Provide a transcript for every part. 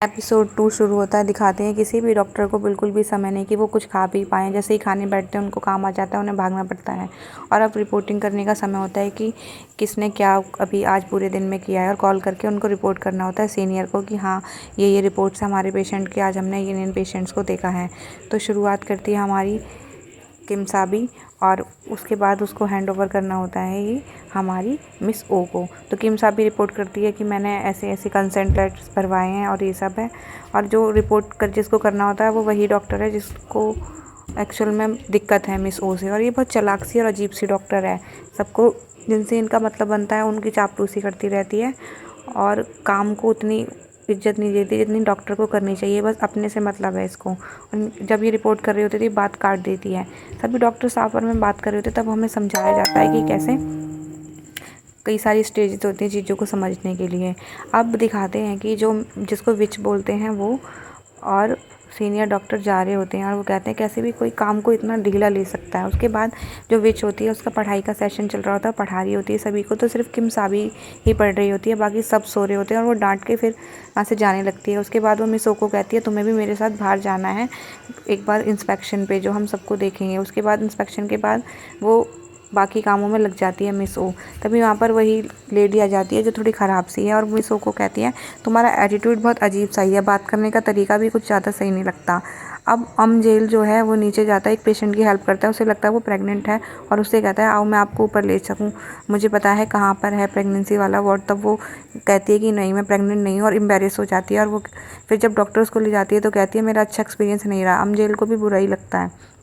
Episode 2 शुरू होता है। दिखाते हैं किसी भी डॉक्टर को बिल्कुल भी समय नहीं कि वो कुछ खा पी पाएँ। जैसे ही खाने बैठते हैं उनको काम आ जाता है, उन्हें भागना पड़ता है। और अब रिपोर्टिंग करने का समय होता है कि किसने क्या अभी आज पूरे दिन में किया है, और कॉल करके उनको रिपोर्ट करना होता है सीनियर को कि हाँ ये रिपोर्ट्स हमारे पेशेंट की, आज हमने इन पेशेंट्स को देखा है। तो शुरुआत करती है हमारी किमसाबी, और उसके बाद उसको हैंड ओवर करना होता है ये हमारी मिस ओ को। तो किमसाबी रिपोर्ट करती है कि मैंने ऐसे ऐसे कंसेंट लेटर्स भरवाए हैं और ये सब है। और जो रिपोर्ट जिसको करना होता है वो वही डॉक्टर है जिसको एक्चुअल में दिक्कत है मिस ओ से। और ये बहुत चालाक सी और अजीब सी डॉक्टर है। सबको जिनसे इनका मतलब बनता है उनकी चापलूसी करती रहती है, और काम को उतनी इज्जत नहीं देती जितनी डॉक्टर को करनी चाहिए। बस अपने से मतलब है इसको। और जब ये रिपोर्ट कर रही होती थी बात काट देती है। सभी डॉक्टर्स आपस में बात कर रहे होते तब हमें समझाया जाता है कि कैसे कई सारी स्टेजेस होती हैं चीज़ों को समझने के लिए। अब दिखाते हैं कि जो जिसको विच बोलते हैं वो और सीनियर डॉक्टर जा रहे होते हैं, और वो कहते हैं कैसे भी कोई काम को इतना ढीला ले सकता है। उसके बाद जो विच होती है उसका पढ़ाई का सेशन चल रहा होता है, पढ़ा रही होती है सभी को। तो सिर्फ किमसाबी ही पढ़ रही होती है, बाकी सब सो रहे होते हैं, और वो डांट के फिर वहाँ से जाने लगती है। उसके बाद वो मिस ओ को कहती है तुम्हें भी मेरे साथ बाहर जाना है एक बार इंस्पेक्शन पे, जो हम सबको देखेंगे। उसके बाद इंस्पेक्शन के बाद वो बाकी कामों में लग जाती है मिस ओ। तभी वहाँ पर वही लेडी आ जाती है जो थोड़ी ख़राब सी है, और मिस ओ को कहती है तुम्हारा एटीट्यूड बहुत अजीब सा ही है, बात करने का तरीका भी कुछ ज़्यादा सही नहीं लगता। अब जेल जो है वो नीचे जाता है, एक पेशेंट की हेल्प करता है। उसे लगता है वो प्रेग्नेंट है, और उससे कहता है आओ मैं आपको ऊपर ले सकूँ, मुझे पता है कहाँ पर है प्रेगनेंसी वाला वार्ड। तब वो कहती है कि नहीं मैं प्रेग्नेंट नहीं हूँ, और एम्बेरस हो जाती है। और वो फिर जब डॉक्टर उसको ले जाती है तो कहती है मेरा अच्छा एक्सपीरियंस नहीं रहा। जेल को भी बुरा ही लगता है।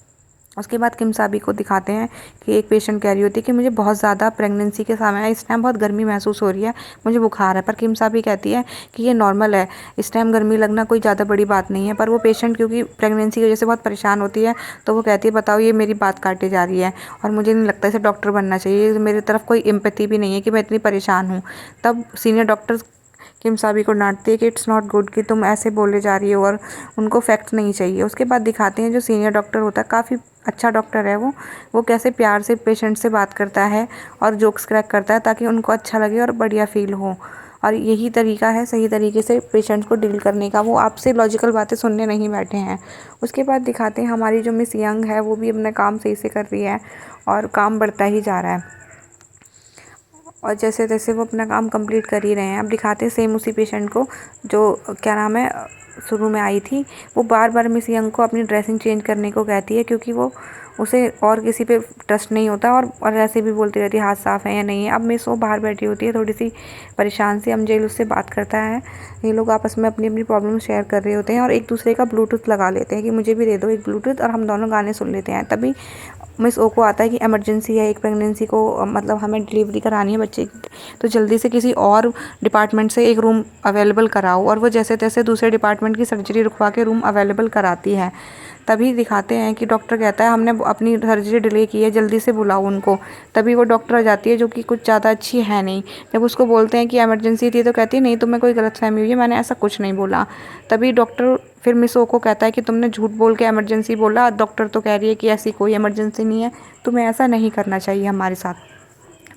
उसके बाद किमसाबी को दिखाते हैं कि एक पेशेंट कह रही होती है कि मुझे बहुत ज़्यादा प्रेगनेंसी के समय इस टाइम बहुत गर्मी महसूस हो रही है, मुझे बुखार है। पर किमसाबी कहती है कि ये नॉर्मल है, इस टाइम गर्मी लगना कोई ज़्यादा बड़ी बात नहीं है। पर वो पेशेंट क्योंकि प्रेगनेंसी की वजह से बहुत परेशान होती है, तो वो कहती है बताओ ये मेरी बात काटे जा रही है, और मुझे नहीं लगता इसे डॉक्टर बनना चाहिए, मेरी तरफ कोई एम्पैथी भी नहीं है कि मैं इतनी परेशान हूँ। तब सीनियर डॉक्टर किमसाबी को डांटती है कि इट्स नॉट गुड कि तुम ऐसे बोले जा रही हो, और उनको फैक्ट नहीं चाहिए। उसके बाद दिखाते हैं जो सीनियर डॉक्टर होता है, काफ़ी अच्छा डॉक्टर है वो कैसे प्यार से पेशेंट से बात करता है और जोक्स क्रैक करता है ताकि उनको अच्छा लगे और बढ़िया फील हो। और यही तरीका है सही तरीके से पेशेंट को डील करने का। वो आपसे लॉजिकल बातें सुनने नहीं बैठे हैं। उसके बाद दिखाते हैं हमारी जो मिस यंग है वो भी अपना काम सही से कर रही है, और काम बढ़ता ही जा रहा है, और जैसे तैसे वो अपना काम कंप्लीट कर ही रहे हैं। अब दिखाते हैं सेम उसी पेशेंट को जो क्या नाम है शुरू में आई थी। वो बार बार मिस यंग को अपनी ड्रेसिंग चेंज करने को कहती है क्योंकि वो उसे और किसी पे ट्रस्ट नहीं होता, और ऐसे भी बोलती रहती है हाथ साफ़ है या नहीं है। अब मिस वो बाहर बैठी होती है थोड़ी सी परेशान सी। जेल उससे बात करता है, ये लोग आपस में अपनी अपनी प्रॉब्लम शेयर कर रहे होते हैं, और एक दूसरे का ब्लूटूथ लगा लेते हैं कि मुझे भी दे दो एक ब्लूटूथ, और हम दोनों गाने सुन लेते हैं। तभी मिस ओ को आता है कि इमरजेंसी है, एक प्रेगनेंसी को मतलब हमें डिलीवरी करानी है बच्चे की, तो जल्दी से किसी और डिपार्टमेंट से एक रूम अवेलेबल कराओ। और वो जैसे तैसे दूसरे डिपार्टमेंट की सर्जरी रुकवा के रूम अवेलेबल कराती है। तभी दिखाते हैं कि डॉक्टर कहता है हमने अपनी सर्जरी डिले की है, जल्दी से बुलाओ उनको। तभी वो डॉक्टर आ जाती है जो कि कुछ ज़्यादा अच्छी है नहीं। जब उसको बोलते हैं कि इमरजेंसी थी तो कहती है नहीं तुम्हें कोई गलतफहमी हुई है, मैंने ऐसा कुछ नहीं बोला। तभी डॉक्टर फिर मिस ओ को कहता है कि तुमने झूठ बोल के इमरजेंसी बोला, डॉक्टर तो कह रही है कि ऐसी कोई इमरजेंसी नहीं है, तुम्हें ऐसा नहीं करना चाहिए हमारे साथ।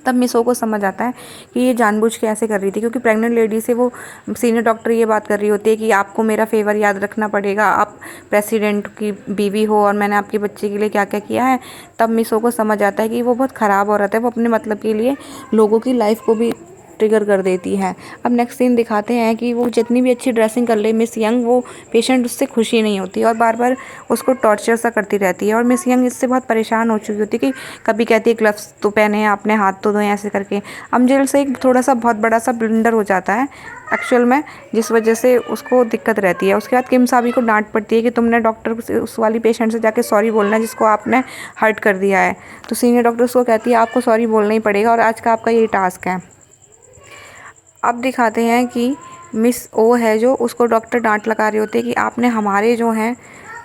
तब मिस ओ को समझ आता है कि ये जानबूझ के ऐसे कर रही थी क्योंकि प्रेग्नेंट लेडी से वो सीनियर डॉक्टर ये बात कर रही होती है कि आपको मेरा फेवर याद रखना पड़ेगा, आप प्रेसिडेंट की बीवी हो और मैंने आपके बच्चे के लिए क्या क्या किया है। तब मिस ओ को समझ आता है कि वो बहुत ख़राब औरत है, वो अपने मतलब के लिए लोगों की लाइफ को भी ट्रिगर कर देती है। अब नेक्स्ट सीन दिखाते हैं कि वो जितनी भी अच्छी ड्रेसिंग कर ले मिस यंग, वो पेशेंट उससे खुशी नहीं होती और बार बार उसको टॉर्चर सा करती रहती है। और मिस यंग इससे बहुत परेशान हो चुकी होती है कि कभी कहती है ग्लव्स तो पहने हैं आपने, हाथ तो धोए, ऐसे करके अमजेल से एक थोड़ा सा बहुत बड़ा सा ब्लंडर हो जाता है एक्चुअल में, जिस वजह से उसको दिक्कत रहती है। उसके बाद किमसाबी को डांट पड़ती है कि तुमने डॉक्टर से उस वाली पेशेंट से जाके सॉरी बोलना है जिसको आपने हर्ट कर दिया है। तो सीनियर डॉक्टर उसको कहती है आपको सॉरी बोलना ही पड़ेगा और आज का आपका यही टास्क है। अब दिखाते हैं कि मिस ओ है जो उसको डॉक्टर डांट लगा रही होती है कि आपने हमारे जो हैं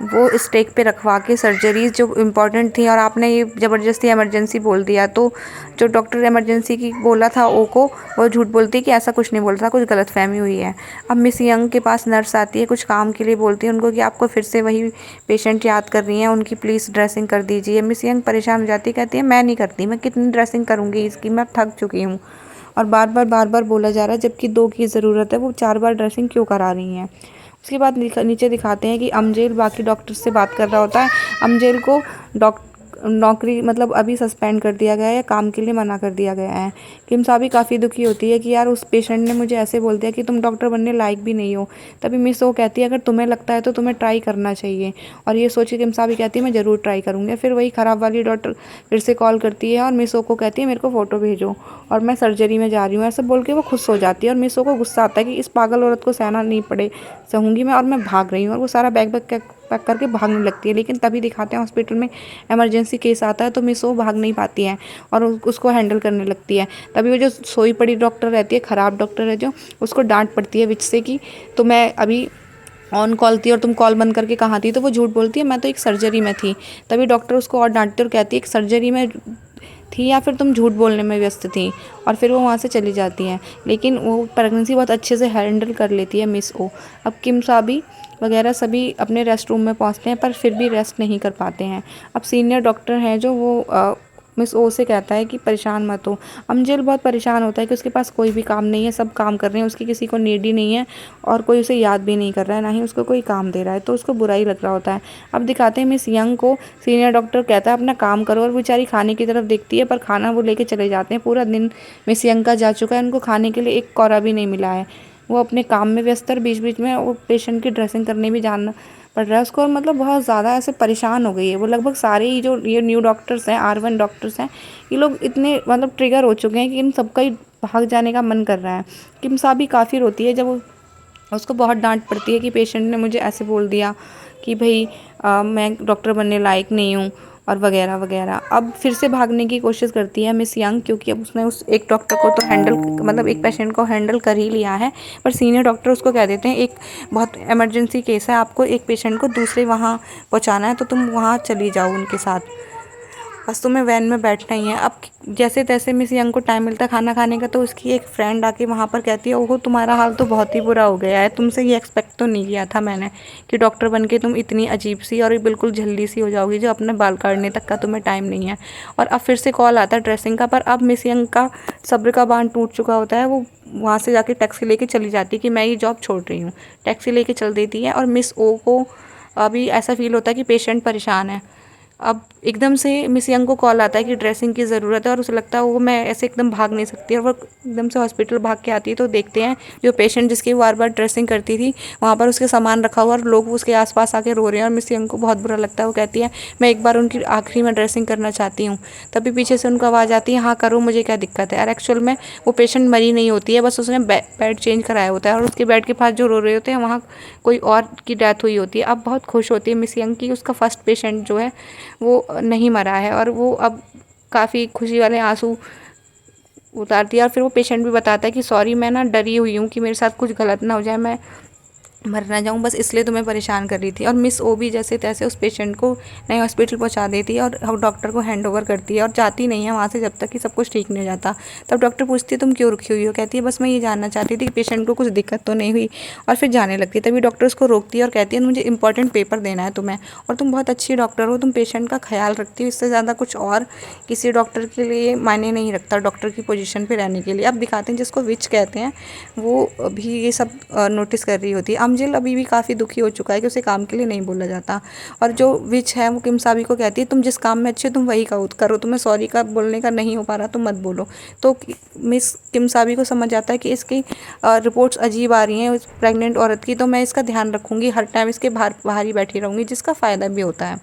वो स्टेक पे रखवा के सर्जरीज जो इम्पोर्टेंट थी और आपने ये ज़बरदस्ती इमरजेंसी बोल दिया। तो जो डॉक्टर इमरजेंसी की बोला था ओ को, वो झूठ बोलती है कि ऐसा कुछ नहीं बोला था, कुछ गलतफहमी हुई है। अब मिस यंग के पास नर्स आती है, कुछ काम के लिए बोलती है उनको कि आपको फिर से वही पेशेंट याद कर रही हैं, उनकी प्लीज़ ड्रेसिंग कर दीजिए। मिस यंग परेशान हो जाती है, कहती है मैं नहीं करती, मैं कितनी ड्रेसिंग करूँगी इसकी, मैं थक चुकी हूँ। और बार बार बोला जा रहा है जबकि 2 की ज़रूरत है, वो 4 बार ड्रेसिंग क्यों करा रही हैं। उसके बाद नीचे दिखाते हैं कि अमजेल बाकी डॉक्टर से बात कर रहा होता है। अमजेल को नौकरी मतलब अभी सस्पेंड कर दिया गया है या काम के लिए मना कर दिया गया है। किम साबी काफ़ी दुखी होती है कि यार उस पेशेंट ने मुझे ऐसे बोल दिया कि तुम डॉक्टर बनने लायक भी नहीं हो। तभी मिस ओ कहती है अगर तुम्हें लगता है तो तुम्हें ट्राई करना चाहिए, और ये सोच के किम साबी कहती है मैं ज़रूर ट्राई करूँगी। फिर वही ख़राब वाली डॉक्टर फिर से कॉल करती है और मिस ओ को कहती है मेरे को फ़ोटो भेजो और मैं सर्जरी में जा रही हूँ, ऐसा बोल के वो खुश हो जाती है। और मिस ओ को गुस्सा आता है कि इस पागल औरत को सहना नहीं पड़े सहूँगी मैं, और मैं भाग रही हूँ। और वो सारा बैग पैक करके भागने लगती है। लेकिन तभी दिखाते हैं हॉस्पिटल में इमरजेंसी केस आता है तो मिस वो भाग नहीं पाती है और उसको हैंडल करने लगती है। तभी वो जो सोई पड़ी डॉक्टर रहती है, ख़राब डॉक्टर है जो, उसको डांट पड़ती है विच से कि तो मैं अभी ऑन कॉल थी और तुम कॉल बंद करके कहाँ थी। तो वो झूठ बोलती है मैं तो एक सर्जरी में थी। तभी डॉक्टर उसको और डांटती है और कहती है एक सर्जरी में थी या फिर तुम झूठ बोलने में व्यस्त थी, और फिर वो वहाँ से चली जाती हैं। लेकिन वो प्रेगनेंसी बहुत अच्छे से हैंडल कर लेती है मिस ओ। अब किम साबी वगैरह सभी अपने रेस्ट रूम में पहुँचते हैं पर फिर भी रेस्ट नहीं कर पाते हैं। अब सीनियर डॉक्टर हैं जो वो मिस ओ से कहता है कि परेशान मत हो। अमजेल बहुत परेशान होता है कि उसके पास कोई भी काम नहीं है, सब काम कर रहे हैं, उसकी किसी को नीड ही नहीं है और कोई उसे याद भी नहीं कर रहा है, ना ही उसको कोई काम दे रहा है, तो उसको बुरा ही लग रहा होता है। अब दिखाते हैं मिस यंग को, सीनियर डॉक्टर कहता है अपना काम करो, और बेचारी खाने की तरफ देखती है पर खाना वो लेके चले जाते हैं। पूरा दिन मिस यंग का जा चुका है, उनको खाने के लिए एक कौरा भी नहीं मिला है। वो अपने काम में व्यस्त है, बीच बीच में वो पेशेंट की ड्रेसिंग करने भी जाना पड़ रहा है उसको, और मतलब बहुत ज़्यादा ऐसे परेशान हो गई है वो। लगभग सारे ही जो ये न्यू डॉक्टर्स हैं, R1 डॉक्टर्स हैं, ये लोग इतने मतलब ट्रिगर हो चुके हैं कि इन सबका ही भाग जाने का मन कर रहा है। किम साबी काफ़ी रोती है जब उसको बहुत डांट पड़ती है कि पेशेंट ने मुझे ऐसे बोल दिया कि भाई मैं डॉक्टर बनने लायक नहीं हूँ और वगैरह वगैरह। अब फिर से भागने की कोशिश करती है मिस यंग, क्योंकि अब उसने उस एक डॉक्टर को तो हैंडल मतलब एक पेशेंट को हैंडल कर ही लिया है, पर सीनियर डॉक्टर उसको कह देते हैं एक बहुत इमरजेंसी केस है, आपको एक पेशेंट को दूसरे वहाँ पहुँचाना है तो तुम वहाँ चली जाओ उनके साथ, बस तुम्हें वैन में बैठना ही है। अब जैसे तैसे मिस यंग को टाइम मिलता है खाना खाने का, तो उसकी एक फ्रेंड आके वहाँ पर कहती है ओहो तुम्हारा हाल तो बहुत ही बुरा हो गया है, तुमसे ये एक्सपेक्ट तो नहीं किया था मैंने कि डॉक्टर बन के तुम इतनी अजीब सी और बिल्कुल जल्दी सी हो जाओगी जो अपने बाल काटने तक का तुम्हें टाइम नहीं है। और अब फिर से कॉल आता है ड्रेसिंग का, पर अब मिस यंग का सब्र का बांध टूट चुका होता है। वो वहाँ से जाके टैक्सी लेके चली जाती है कि मैं ये जॉब छोड़ रही हूँ, टैक्सी लेके चल देती है। और मिस ओ को अभी ऐसा फील होता है कि पेशेंट परेशान है। अब एकदम से मिस यंग को कॉल आता है कि ड्रेसिंग की ज़रूरत है, और उसे लगता है वो मैं ऐसे एकदम भाग नहीं सकती, और वो एकदम से हॉस्पिटल भाग के आती है। तो देखते हैं जो पेशेंट जिसकी वो बार बार ड्रेसिंग करती थी वहाँ पर उसके सामान रखा हुआ और लोग उसके आसपास आके रो रहे हैं, और मिस यंग को बहुत बुरा लगता है। वो कहती है मैं एक बार उनकी आखिरी में ड्रेसिंग करना चाहती हूँ। तभी पीछे से उनको आवाज़ आती है हाँ करो, मुझे क्या दिक्कत है। और एक्चुअल में वो पेशेंट मरी नहीं होती है, बस उसने बेड चेंज कराया होता है, और उसके बेड के पास जो रो रहे होते हैं वहाँ कोई और की डेथ हुई होती है। अब बहुत खुश होती है मिस यंग की उसका फर्स्ट पेशेंट जो है वो नहीं मरा है, और वो अब काफ़ी खुशी वाले आंसू उतारती है। और फिर वो पेशेंट भी बताता है कि सॉरी मैं ना डरी हुई हूँ कि मेरे साथ कुछ गलत ना हो जाए, मैं मर ना जाऊँ, बस इसलिए तुम्हें परेशान कर रही थी। और मिस ओ भी जैसे तैसे उस पेशेंट को नए हॉस्पिटल पहुंचा देती है और डॉक्टर को हैंड ओवर करती है और जाती नहीं है वहाँ से जब तक कि सब कुछ ठीक नहीं हो जाता। तब डॉक्टर पूछती है तुम क्यों रुकी हुई हो, कहती है बस मैं ये जानना चाहती थी कि पेशेंट को कुछ दिक्कत तो नहीं हुई, और फिर जाने लगती है। तभी डॉक्टर उसको रोकती है और कहती है मुझे इंपॉर्टेंट पेपर देना है तुम्हें, और तुम बहुत अच्छी डॉक्टर हो, तुम पेशेंट का ख्याल रखती हो, इससे ज़्यादा कुछ और किसी डॉक्टर के लिए मायने नहीं रखता डॉक्टर की पोजीशन पे रहने के लिए। अब दिखाते हैं जिसको विच कहते हैं, वो भी ये सब नोटिस कर रही होती है। अमजिल अभी भी काफ़ी दुखी हो चुका है कि उसे काम के लिए नहीं बोला जाता, और जो विच है वो किम साबी को कहती है तुम जिस काम में अच्छे हो तुम वही करो, तुम्हें सॉरी का बोलने का नहीं हो पा रहा तो मत बोलो। तो मिस किम साबी को समझ आता है कि इसकी रिपोर्ट्स अजीब आ रही हैं उस प्रेग्नेंट औरत की, तो मैं इसका ध्यान रखूँगी, हर टाइम इसके बाहर ही बैठी रहूँगी, जिसका फ़ायदा भी होता है।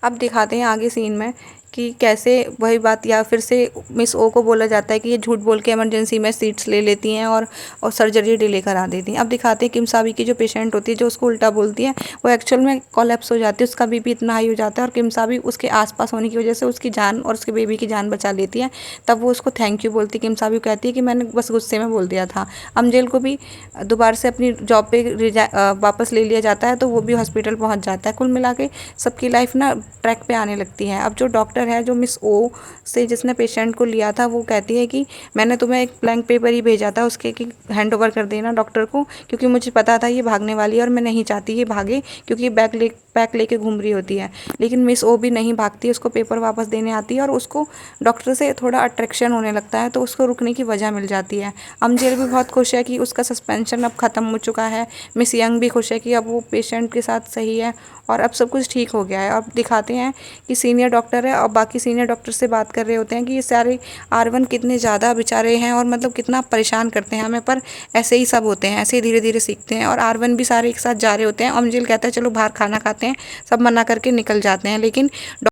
अब दिखाते हैं आगे सीन में कि कैसे वही बात या फिर से मिस ओ को बोला जाता है कि ये झूठ बोल के इमरजेंसी में सीट्स ले लेती हैं और सर्जरी डिले करा देती हैं। अब दिखाते हैं किम साबी की जो पेशेंट होती है जो उसको उल्टा बोलती है, वो एक्चुअल में कोलैप्स हो जाती है, उसका बीपी इतना हाई हो जाता है, और किम साबी उसके आसपास होने की वजह से उसकी जान और उसके बेबी की जान बचा लेती है। तब वो उसको थैंक यू बोलती है। किम साबी कहती है कि मैंने बस गुस्से में बोल दिया था। अमजेल को भी दोबारा से अपनी जॉब पे वापस ले लिया जाता है, तो वो भी हॉस्पिटल पहुँच जाता है। कुल मिला के सबकी लाइफ ना ट्रैक पे आने लगती है। अब जो डॉक्टर है जो मिस ओ से जिसने पेशेंट को लिया था, वो कहती है कि मैंने तुम्हें एक ब्लैंक पेपर ही भेजा था उसके कि हैंड ओवर कर देना डॉक्टर को, क्योंकि मुझे पता था ये भागने वाली है और मैं नहीं चाहती ये भागे, क्योंकि बैग पैक लेके घूम रही होती है, लेकिन मिस ओ भी नहीं भागती, उसको पेपर वापस देने आती है और उसको डॉक्टर से थोड़ा अट्रैक्शन होने लगता है, तो उसको रुकने की वजह मिल जाती है। अमजद भी बहुत खुश है कि उसका सस्पेंशन अब ख़त्म हो चुका है। मिस यंग भी खुश है कि अब वो पेशेंट के साथ सही है और अब सब कुछ ठीक हो गया है। अब दिखाते हैं कि सीनियर डॉक्टर है और बाकी सीनियर डॉक्टर से बात कर रहे होते हैं कि ये सारे R1 कितने ज़्यादा बेचारे हैं और मतलब कितना परेशान करते हैं हमें, पर ऐसे ही सब होते हैं, ऐसे ही धीरे धीरे सीखते हैं। और R1 भी सारे एक साथ जा रहे होते हैं। अमजद कहता है चलो बाहर खाना खाते हैं, सब मना करके निकल जाते हैं, लेकिन